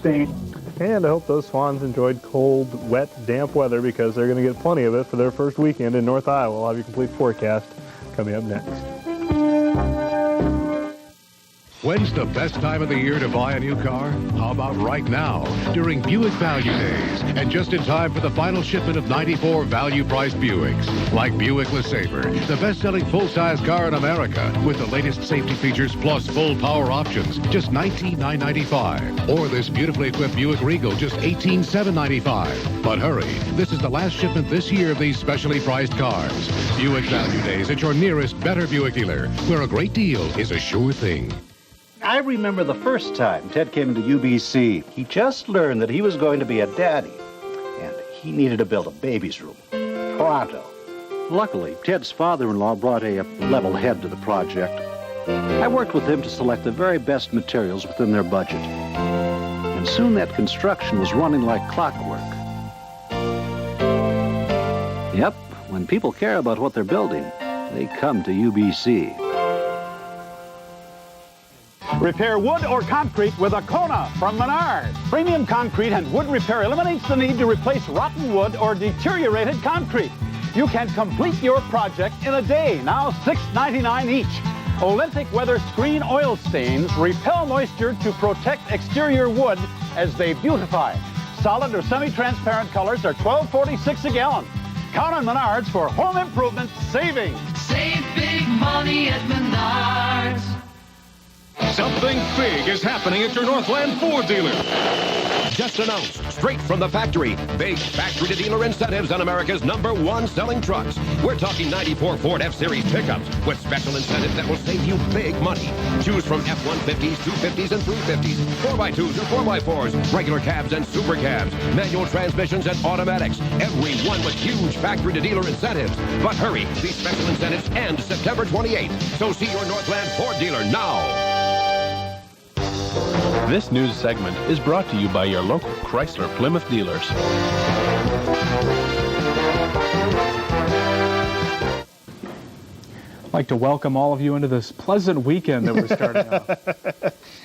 And I hope those swans enjoyed cold, wet, damp weather because they're going to get plenty of it for their first weekend in North Iowa. We'll have your complete forecast coming up next. When's the best time of the year to buy a new car? How about right now, during Buick Value Days, and just in time for the final shipment of 94 value-priced Buicks. Like Buick LeSabre, the best-selling full-size car in America, with the latest safety features plus full power options, just $19,995. Or this beautifully equipped Buick Regal, just $18,795. But hurry, this is the last shipment this year of these specially priced cars. Buick Value Days at your nearest Better Buick dealer, where a great deal is a sure thing. I remember the first time Ted came into UBC. He just learned that he was going to be a daddy, and he needed to build a baby's room. Pronto. Luckily, Ted's father-in-law brought a level head to the project. I worked with him to select the very best materials within their budget. And soon that construction was running like clockwork. Yep, when people care about what they're building, they come to UBC. Repair wood or concrete with a Kona from Menards. Premium concrete and wood repair eliminates the need to replace rotten wood or deteriorated concrete. You can complete your project in a day, now $6.99 each. Olympic weather screen oil stains repel moisture to protect exterior wood as they beautify. Solid or semi-transparent colors are $12.46 a gallon. Count on Menards for home improvement savings. Save big money at Menards. Something big is happening at your Northland Ford dealer. Just announced, straight from the factory, big factory-to-dealer incentives on America's ¡1 selling trucks. We're talking 94 Ford F-Series pickups with special incentives that will save you big money. Choose from F-150s, 250s, and 350s, 4x2s or 4x4s, regular cabs and super cabs, manual transmissions and automatics, every one with huge factory-to-dealer incentives. But hurry, these special incentives end September 28th, so see your Northland Ford dealer now. This news segment is brought to you by your local Chrysler Plymouth dealers. I'd like to welcome all of you into this pleasant weekend that we're starting off.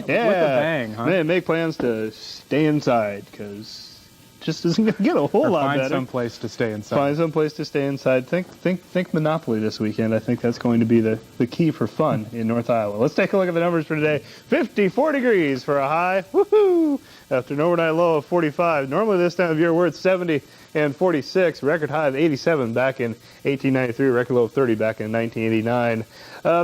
Yeah. With a bang, huh? Man, make plans to stay inside because just isn't going to get a whole lot better. Find some place to stay inside. Find some place to stay inside. Think Monopoly this weekend. I think that's going to be the key for fun in North Iowa. Let's take a look at the numbers for today. 54 degrees for a high. Woohoo! After an overnight low of 45. Normally this time of year we're at 70 and 46. Record high of 87 back in 1893. Record low of 30 back in 1989.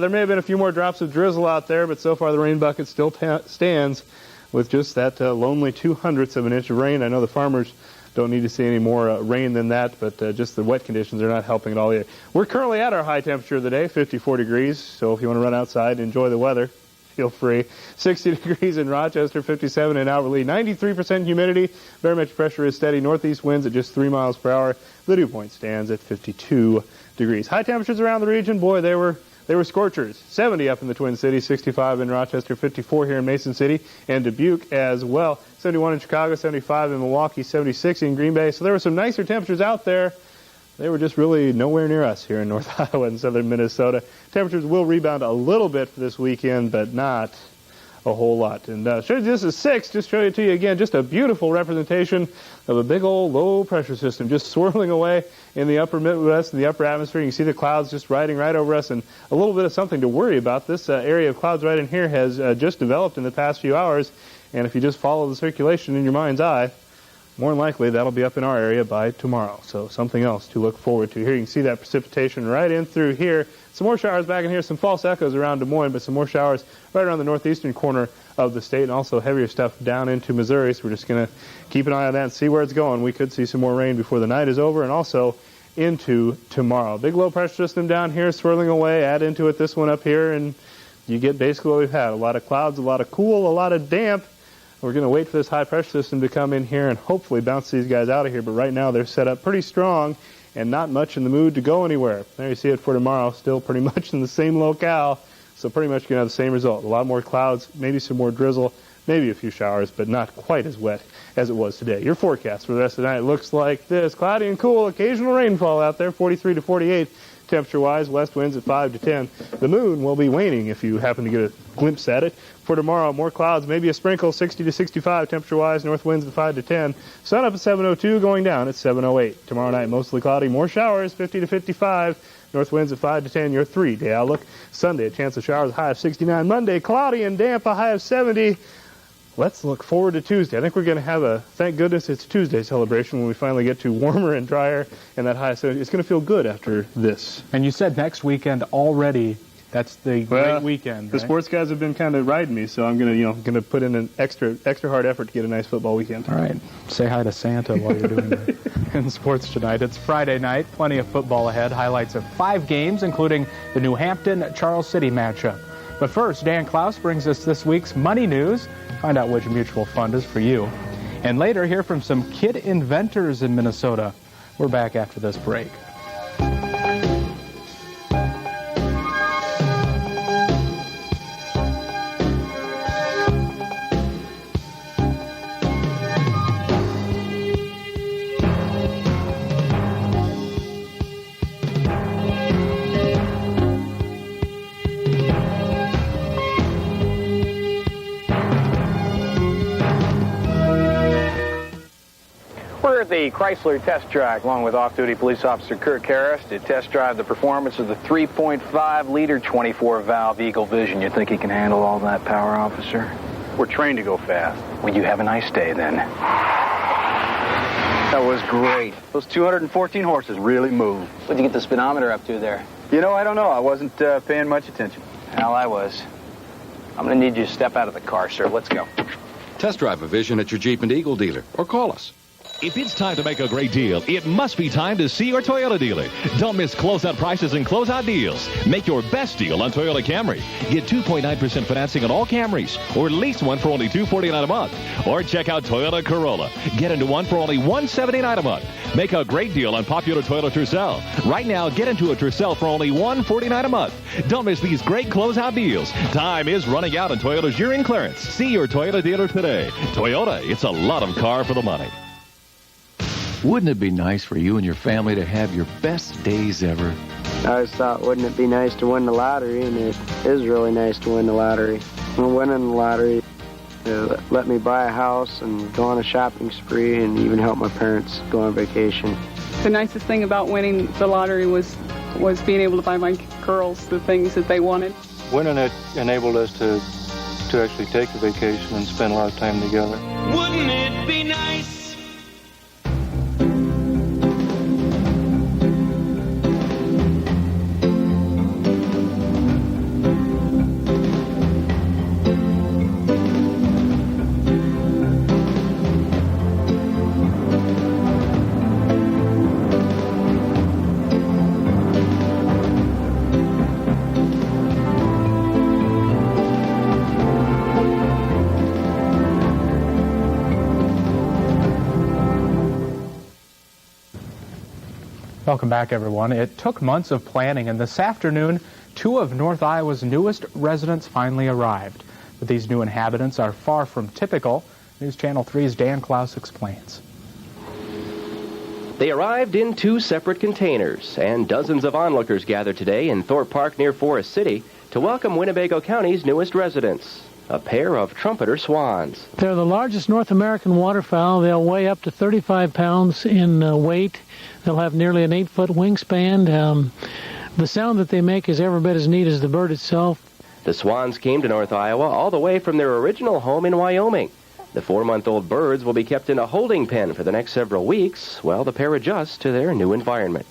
There may have been a few more drops of drizzle out there, but so far the rain bucket still stands with just that lonely 0.02 of an inch of rain. I know the farmers don't need to see any more rain than that, but just the wet conditions are not helping at all either. We're currently at our high temperature of the day, 54 degrees, so if you want to run outside and enjoy the weather, feel free. 60 degrees in Rochester, 57 in Alberley, 93% humidity. Barometric pressure is steady. Northeast winds at just 3 miles per hour. The dew point stands at 52 degrees. High temperatures around the region, boy, they were scorchers. 70 up in the Twin Cities, 65 in Rochester, 54 here in Mason City and Dubuque as well. 71 in Chicago, 75 in Milwaukee, 76 in Green Bay. So there were some nicer temperatures out there. They were just really nowhere near us here in North Iowa and southern Minnesota. Temperatures will rebound a little bit for this weekend, but not a whole lot. And show you this is 6, just show it to you again, just a beautiful representation of a big old low pressure system just swirling away in the upper Midwest and the upper atmosphere. You can see the clouds just riding right over us, and a little bit of something to worry about. This area of clouds right in here has just developed in the past few hours, and if you just follow the circulation in your mind's eye, more than likely that'll be up in our area by tomorrow. So something else to look forward to. Here you can see that precipitation right in through here. Some more showers back in here, some false echoes around Des Moines, but some more showers right around the northeastern corner of the state, and also heavier stuff down into Missouri. So we're just going to keep an eye on that and see where it's going. We could see some more rain before the night is over and also into tomorrow. Big low pressure system down here swirling away. Add into it this one up here, and you get basically what we've had. A lot of clouds, a lot of cool, a lot of damp. We're going to wait for this high pressure system to come in here and hopefully bounce these guys out of here. But right now they're set up pretty strong and not much in the mood to go anywhere. There you see it for tomorrow, still pretty much in the same locale. So pretty much going to have the same result. A lot more clouds, maybe some more drizzle maybe a few showers, but not quite as wet as it was today. Your forecast for the rest of the night looks like this. Cloudy and cool, occasional rainfall out there, 43 to 48 temperature-wise, west winds at 5 to 10. The moon will be waning if you happen to get a glimpse at it. For tomorrow, more clouds, maybe a sprinkle, 60 to 65 temperature-wise, north winds at 5 to 10. Sun up at 7:02, going down at 7:08. Tomorrow night, mostly cloudy, more showers, 50 to 55. North winds at 5 to 10, your 3-day outlook. Sunday, a chance of showers, a high of 69. Monday, cloudy and damp, a high of 70. Let's look forward to Tuesday. I think we're going to have a, thank goodness it's Tuesday celebration when we finally get to warmer and drier and that high of 70. It's going to feel good after this. And you said next weekend already. That's the great weekend, The right? sports guys have been kind of riding me, so I'm going to, going to put in an extra hard effort to get a nice football weekend. All right. Say hi to Santa while you're doing that. In sports tonight, it's Friday night. Plenty of football ahead. Highlights of 5 games, including the New Hampton-Charles City matchup. But first, Dan Klaus brings us this week's money news. Find out which mutual fund is for you. And later, hear from some kid inventors in Minnesota. We're back after this break. We're at the Chrysler test track along with off-duty police officer Kirk Harris to test drive the performance of the 3.5-liter 24-valve Eagle Vision. You think he can handle all that power, officer? We're trained to go fast. Well, you have a nice day then. That was great. Those 214 horses really moved. What'd you get the speedometer up to there? You know, I don't know. I wasn't paying much attention. Hell, I was. I'm going to need you to step out of the car, sir. Let's go. Test drive a Vision at your Jeep and Eagle dealer or call us. If it's time to make a great deal, it must be time to see your Toyota dealer. Don't miss closeout prices and closeout deals. Make your best deal on Toyota Camry. Get 2.9% financing on all Camrys, or lease one for only $249 a month. Or check out Toyota Corolla. Get into one for only $179 a month. Make a great deal on popular Toyota Tercel. Right now, get into a Tercel for only $149 a month. Don't miss these great closeout deals. Time is running out on Toyota's year-end clearance. See your Toyota dealer today. Toyota, it's a lot of car for the money. Wouldn't it be nice for you and your family to have your best days ever? I always thought, wouldn't it be nice to win the lottery? And it is really nice to win the lottery. And winning the lottery let me buy a house and go on a shopping spree and even help my parents go on vacation. The nicest thing about winning the lottery was being able to buy my girls the things that they wanted. Winning it enabled us to actually take a vacation and spend a lot of time together. Wouldn't it be nice? Welcome back, everyone. It took months of planning, and this afternoon, 2 of North Iowa's newest residents finally arrived. But these new inhabitants are far from typical. News Channel 3's Dan Klaus explains. They arrived in 2 separate containers, and dozens of onlookers gathered today in Thorpe Park near Forest City to welcome Winnebago County's newest residents, a pair of trumpeter swans. They're the largest North American waterfowl. They'll weigh up to 35 pounds in weight. They'll have nearly an 8-foot wingspan. The sound that they make is every bit as neat as the bird itself. The swans came to North Iowa all the way from their original home in Wyoming. The 4-month-old birds will be kept in a holding pen for the next several weeks while the pair adjust to their new environment.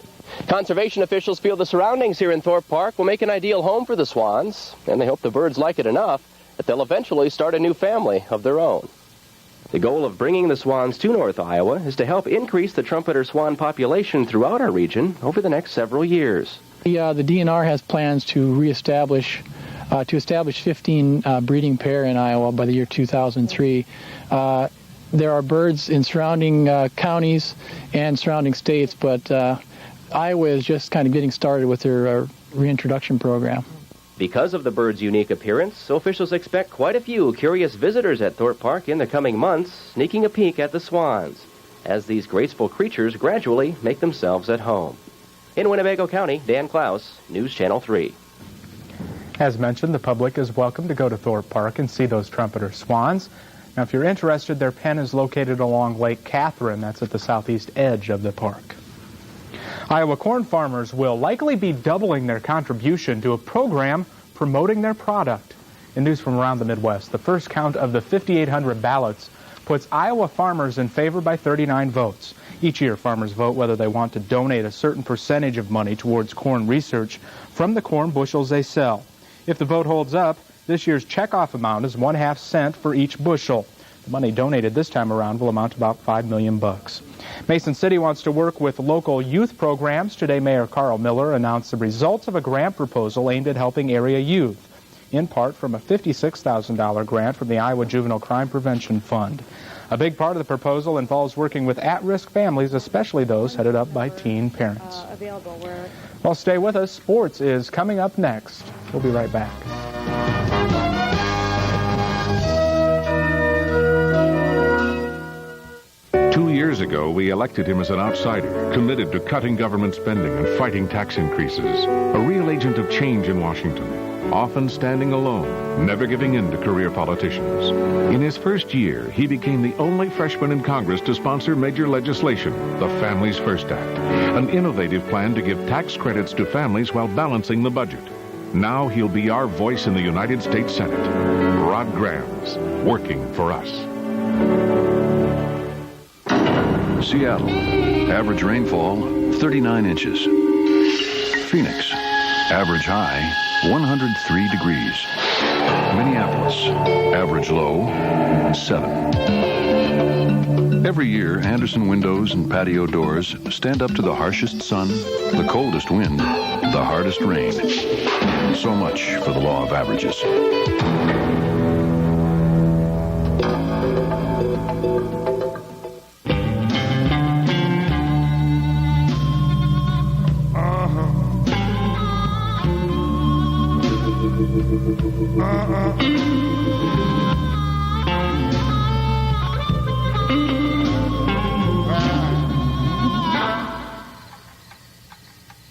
Conservation officials feel the surroundings here in Thorpe Park will make an ideal home for the swans, and they hope the birds like it enough that they'll eventually start a new family of their own. The goal of bringing the swans to North Iowa is to help increase the trumpeter swan population throughout our region over the next several years. The DNR has plans to establish 15 breeding pair in Iowa by the year 2003. There are birds in surrounding counties and surrounding states, but Iowa is just kind of getting started with their reintroduction program. Because of the bird's unique appearance, officials expect quite a few curious visitors at Thorpe Park in the coming months, sneaking a peek at the swans, as these graceful creatures gradually make themselves at home. In Winnebago County, Dan Klaus, News Channel 3. As mentioned, the public is welcome to go to Thorpe Park and see those trumpeter swans. Now, if you're interested, their pen is located along Lake Catherine. That's at the southeast edge of the park. Iowa corn farmers will likely be doubling their contribution to a program promoting their product. In news from around the Midwest, the first count of the 5,800 ballots puts Iowa farmers in favor by 39 votes. Each year, farmers vote whether they want to donate a certain percentage of money towards corn research from the corn bushels they sell. If the vote holds up, this year's checkoff amount is 1/2 cent for each bushel. The money donated this time around will amount to about $5 million. Mason City wants to work with local youth programs. Today, Mayor Carl Miller announced the results of a grant proposal aimed at helping area youth, in part from a $56,000 grant from the Iowa Juvenile Crime Prevention Fund. A big part of the proposal involves working with at-risk families, especially those headed up by teen parents. Well, stay with us. Sports is coming up next. We'll be right back. 2 years ago, we elected him as an outsider, committed to cutting government spending and fighting tax increases. A real agent of change in Washington, often standing alone, never giving in to career politicians. In his first year, he became the only freshman in Congress to sponsor major legislation, the Families First Act, an innovative plan to give tax credits to families while balancing the budget. Now he'll be our voice in the United States Senate. Rod Grams, working for us. Seattle, average rainfall 39 inches. Phoenix, average high 103 degrees. Minneapolis, average low 7. Every year, Andersen windows and patio doors stand up to the harshest sun, the coldest wind, the hardest rain. So much for the law of averages.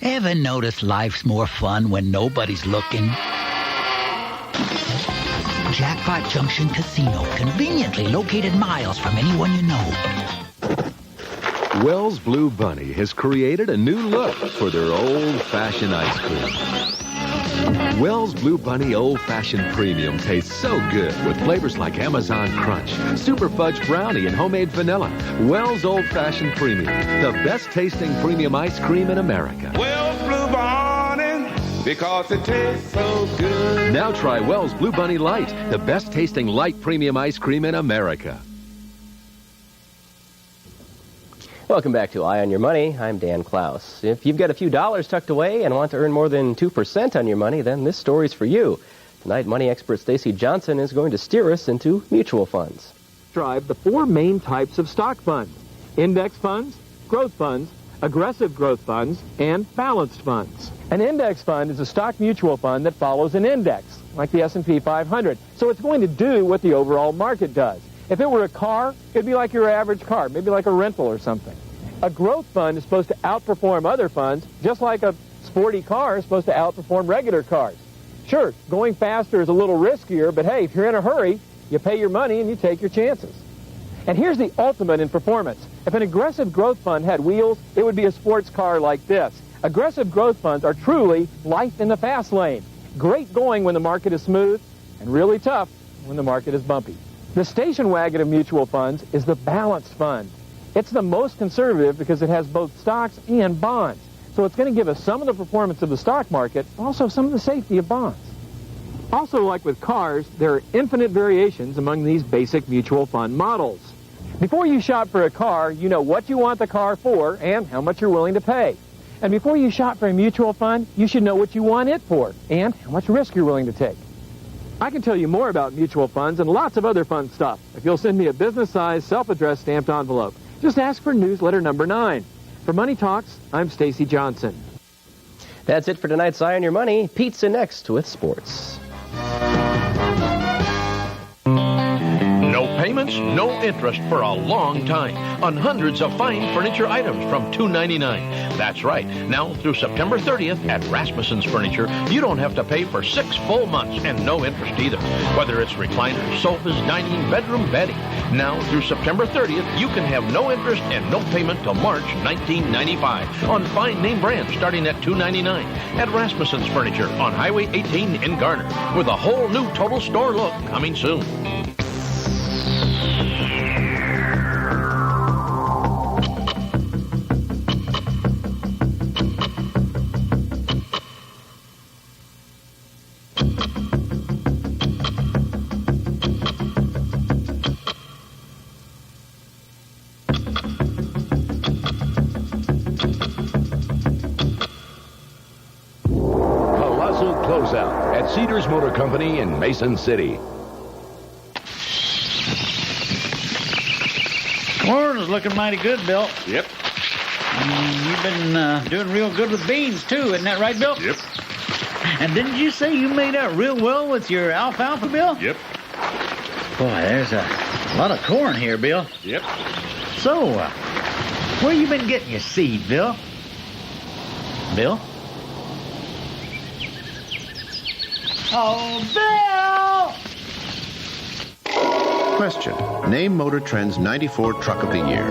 Ever notice life's more fun when nobody's looking? Jackpot Junction Casino, conveniently located miles from anyone you know. Wells Blue Bunny has created a new look for their old-fashioned ice cream. Wells Blue Bunny Old Fashioned Premium tastes so good with flavors like Amazon Crunch, Super Fudge Brownie, and homemade vanilla. Wells Old Fashioned Premium, the best tasting premium ice cream in America. Wells Blue Bunny, because it tastes so good. Now try Wells Blue Bunny Light, the best tasting light premium ice cream in America. Welcome back to Eye on Your Money. I'm Dan Klaus. If you've got a few dollars tucked away and want to earn more than 2% on your money, then this story's for you. Tonight, money expert Stacy Johnson is going to steer us into mutual funds. Describe the 4 main types of stock funds: index funds, growth funds, aggressive growth funds, and balanced funds. An index fund is a stock mutual fund that follows an index, like the S&P 500. So it's going to do what the overall market does. If it were a car, it'd be like your average car, maybe like a rental or something. A growth fund is supposed to outperform other funds, just like a sporty car is supposed to outperform regular cars. Sure, going faster is a little riskier, but hey, if you're in a hurry, you pay your money and you take your chances. And here's the ultimate in performance. If an aggressive growth fund had wheels, it would be a sports car like this. Aggressive growth funds are truly life in the fast lane. Great going when the market is smooth, and really tough when the market is bumpy. The station wagon of mutual funds is the balanced fund. It's the most conservative because it has both stocks and bonds. So it's going to give us some of the performance of the stock market, also some of the safety of bonds. Also, like with cars, there are infinite variations among these basic mutual fund models. Before you shop for a car, you know what you want the car for and how much you're willing to pay. And before you shop for a mutual fund, you should know what you want it for and how much risk you're willing to take. I can tell you more about mutual funds and lots of other fun stuff if you'll send me a business-sized, self-addressed stamped envelope. Just ask for newsletter number 9. For Money Talks, I'm Stacy Johnson. That's it for tonight's Eye on Your Money. Pizza next with sports. No payments, no interest for a long time on hundreds of fine furniture items from $2.99. That's right. Now through September 30th at Rasmussen's Furniture, you don't have to pay for 6 full months and no interest either. Whether it's recliners, sofas, dining, bedroom, bedding. Now through September 30th, you can have no interest and no payment till March 1995 on fine name brands starting at $2.99 at Rasmussen's Furniture on Highway 18 in Garner with a whole new total store look coming soon. Closeout at Cedars Motor Company in Mason City. Corn is looking mighty good, Bill. Yep. You've been doing real good with beans, too. Isn't that right, Bill? Yep. And didn't you say you made out real well with your alfalfa, Bill? Yep. Boy, there's a lot of corn here, Bill. Yep. So, where you been getting your seed, Bill? Bill? Oh, Bill! Question. Name Motor Trend's 94 Truck of the Year.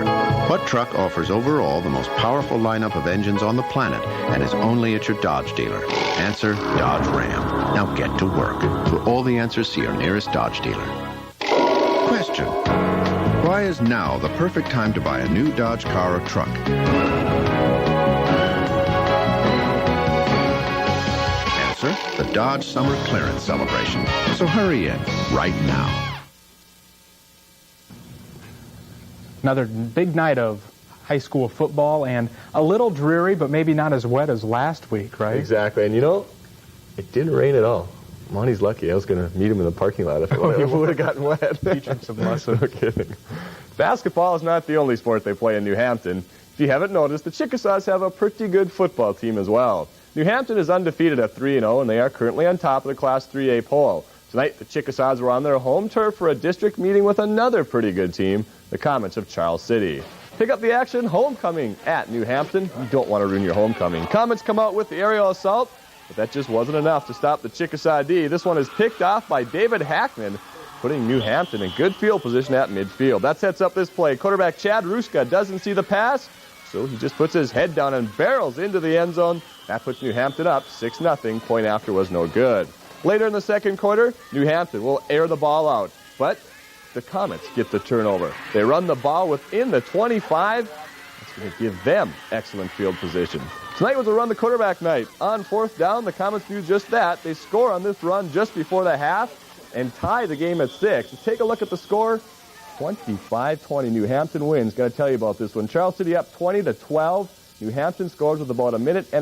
What truck offers overall the most powerful lineup of engines on the planet and is only at your Dodge dealer? Answer, Dodge Ram. Now get to work. For all the answers, see your nearest Dodge dealer. Question. Why is now the perfect time to buy a new Dodge car or truck? The Dodge Summer Clearance Celebration. So hurry in right now. Another big night of high school football and a little dreary, but maybe not as wet as last week, right? Exactly. And you know, it didn't rain at all. Monty's lucky. I was going to meet him in the parking lot if it would have gotten wet. Teach him some lessons. No kidding. Basketball is not the only sport they play in New Hampton. If you haven't noticed, the Chickasaws have a pretty good football team as well. New Hampton is undefeated at 3-0, and they are currently on top of the Class 3A poll. Tonight, the Chickasaws were on their home turf for a district meeting with another pretty good team, the Comets of Charles City. Pick up the action, homecoming at New Hampton. You don't want to ruin your homecoming. Comets come out with the aerial assault, but that just wasn't enough to stop the Chickasaw D. This one is picked off by David Hackman, putting New Hampton in good field position at midfield. That sets up this play. Quarterback Chad Ruska doesn't see the pass, so he just puts his head down and barrels into the end zone. That puts New Hampton up 6-0. Point after was no good. Later in the second quarter, New Hampton will air the ball out, but the Comets get the turnover. They run the ball within the 25. That's going to give them excellent field position. Tonight was a run the quarterback night. On fourth down, the Comets do just that. They score on this run just before the half and tie the game at 6. Let's take a look at the score. 25-20. New Hampton wins. Got to tell you about this one. Charles City up 20-12. New Hampton scores with about a minute and